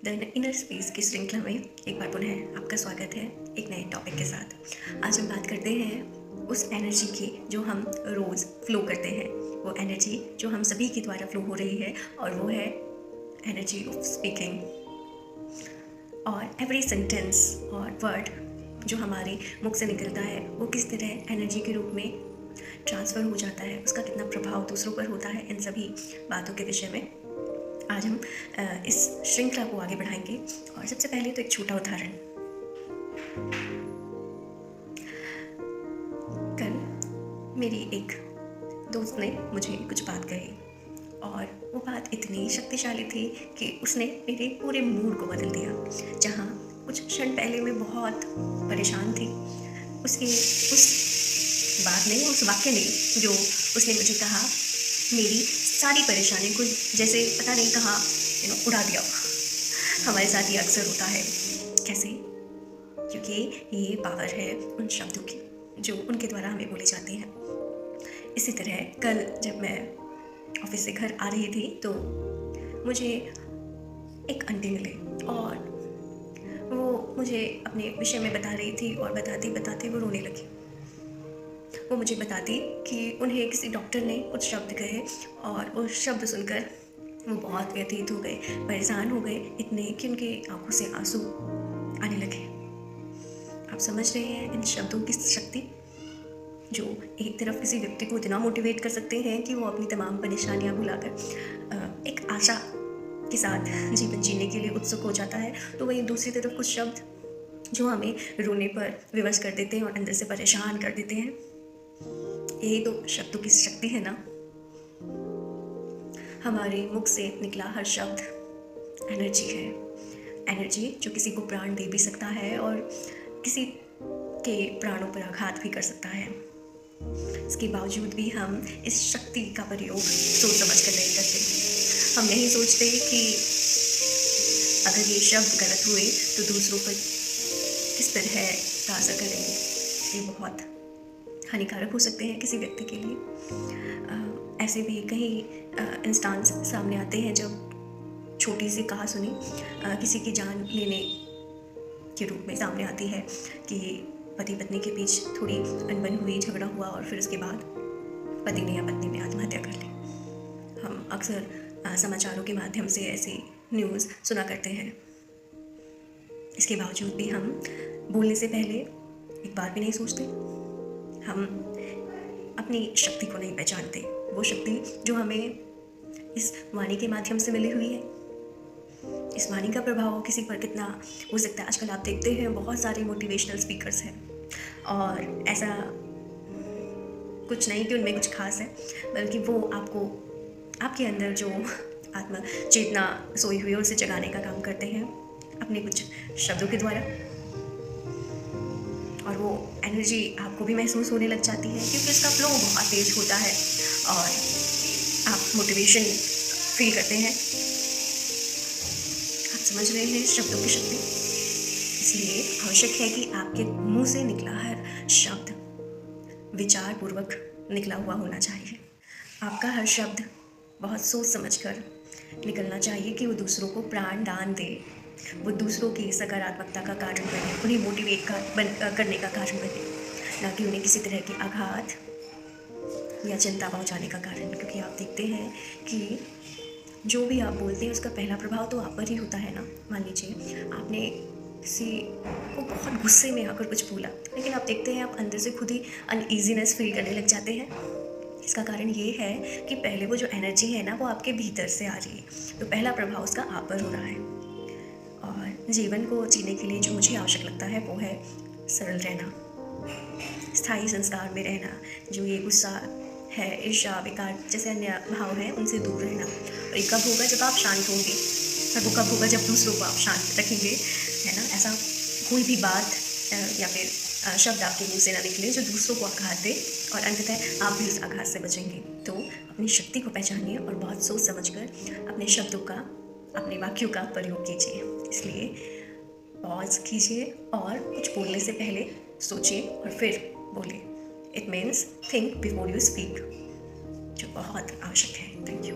The inner space की श्रृंखला में एक बार पुनः आपका स्वागत है एक नए टॉपिक के साथ। आज हम बात करते हैं उस एनर्जी की जो हम रोज़ फ्लो करते हैं, वो एनर्जी जो हम सभी के द्वारा फ्लो हो रही है, और वो है एनर्जी ऑफ स्पीकिंग। और एवरी सेंटेंस और वर्ड जो हमारे मुख से निकलता है वो किस तरह एनर्जी के रूप में ट्रांसफ़र हो जाता है, उसका कितना प्रभाव दूसरों पर होता है, इन सभी बातों के विषय में आज हम इस श्रृंखला को आगे बढ़ाएंगे। और सबसे पहले तो एक छोटा उदाहरण। कल मेरी एक दोस्त ने मुझे कुछ बात कही और वो बात इतनी शक्तिशाली थी कि उसने मेरे पूरे मूड को बदल दिया। जहाँ कुछ क्षण पहले मैं बहुत परेशान थी, उस बात ने, उस वाक्य ने जो उसने मुझे कहा, मेरी सारी परेशानी को जैसे पता नहीं कहाँ उड़ा दिया। हमारे साथ ये अक्सर होता है। कैसे? क्योंकि ये पावर है उन शब्दों की जो उनके द्वारा हमें बोले जाते हैं। इसी तरह कल जब मैं ऑफिस से घर आ रही थी तो मुझे एक आंटी मिले और वो मुझे अपने विषय में बता रही थी और बताते बताते वो रोने लगी। वो मुझे बताती कि उन्हें किसी डॉक्टर ने कुछ शब्द कहे और वो शब्द सुनकर वो बहुत व्यथित हो गए, परेशान हो गए, इतने कि उनकी आंखों से आंसू आने लगे। आप समझ रहे हैं इन शब्दों की शक्ति, जो एक तरफ किसी व्यक्ति को इतना मोटिवेट कर सकते हैं कि वो अपनी तमाम परेशानियां भुलाकर एक आशा के साथ जीवन जीने के लिए उत्सुक हो जाता है। तो वहीं दूसरी तरफ कुछ शब्द जो हमें रोने पर विवश कर देते हैं और अंदर से परेशान कर देते हैं। यही तो शब्दों की शक्ति है ना। हमारे मुख से निकला हर शब्द एनर्जी है। एनर्जी जो किसी को प्राण दे भी सकता है और किसी के प्राणों पर आघात भी कर सकता है। इसके बावजूद भी हम इस शक्ति का प्रयोग सोच समझ कर नहीं करते। हम नहीं सोचते कि अगर ये शब्द गलत हुए तो दूसरों पर किस तरह का असर करेंगे। ये बहुत हानिकारक हो सकते हैं किसी व्यक्ति के लिए। ऐसे भी कई इंस्टांस सामने आते हैं जब छोटी सी कहासुनी किसी की जान लेने के रूप में सामने आती है कि पति पत्नी के बीच थोड़ी अनबन हुई, झगड़ा हुआ और फिर उसके बाद पति ने या पत्नी ने आत्महत्या कर ली। हम अक्सर समाचारों के माध्यम से ऐसी न्यूज़ सुना करते हैं। इसके बावजूद भी हम बोलने से पहले एक बार भी नहीं सोचते। हम अपनी शक्ति को नहीं पहचानते, वो शक्ति जो हमें इस वाणी के माध्यम से मिली हुई है। इस वाणी का प्रभाव किसी पर कितना हो सकता है। आजकल आप देखते हैं बहुत सारे मोटिवेशनल स्पीकर्स हैं और ऐसा कुछ नहीं कि उनमें कुछ खास है, बल्कि वो आपको आपके अंदर जो आत्म चेतना सोई हुई है उसे जगाने का काम करते हैं अपने कुछ शब्दों के द्वारा। और वो एनर्जी आपको भी महसूस होने लग जाती है क्योंकि उसका फ्लो बहुत तेज होता है और आप मोटिवेशन फील करते हैं। आप समझ रहे हैं शब्दों की शक्ति। इसलिए आवश्यक है कि आपके मुंह से निकला हर शब्द विचार पूर्वक निकला हुआ होना चाहिए। आपका हर शब्द बहुत सोच समझकर निकलना चाहिए कि वो दूसरों को प्राण दान दे, वो दूसरों की सकारात्मकता का कारण बने, उन्हें मोटिवेट करने का कारण बने, ना कि उन्हें किसी तरह के आघात या चिंता पहुंचाने का कारण। क्योंकि आप देखते हैं कि जो भी आप बोलते हैं उसका पहला प्रभाव तो आप पर ही होता है ना। मान लीजिए आपने किसी को बहुत गुस्से में आकर कुछ बोला, लेकिन आप देखते हैं आप अंदर से खुद ही अनईजीनेस फील करने लग जाते हैं। इसका कारण ये है कि पहले वो जो एनर्जी है ना वो आपके भीतर से आ रही है, तो पहला प्रभाव उसका आप पर हो रहा है। और जीवन को जीने के लिए जो मुझे आवश्यक लगता है वो है सरल रहना, स्थायी संस्कार में रहना। जो ये गुस्सा है, ईर्ष्या, विकार जैसे अन्य भाव हैं उनसे दूर रहना। और ये कब होगा? जब आप शांत होंगे। और वो कब होगा? जब दूसरों को आप शांत रखेंगे, है ना। ऐसा कोई भी बात या फिर शब्द आपके मुंह से ना निकले जो दूसरों को आघात दे और अंततः आप भी उस आघात से बचेंगे। तो अपनी शक्ति को पहचानिए और बहुत सोच समझकर अपने शब्दों का, अपने वाक्यों का प्रयोग कीजिए। इसलिए पॉज कीजिए और कुछ बोलने से पहले सोचिए और फिर बोलिए। It means think before you speak, जो बहुत आवश्यक है। Thank you.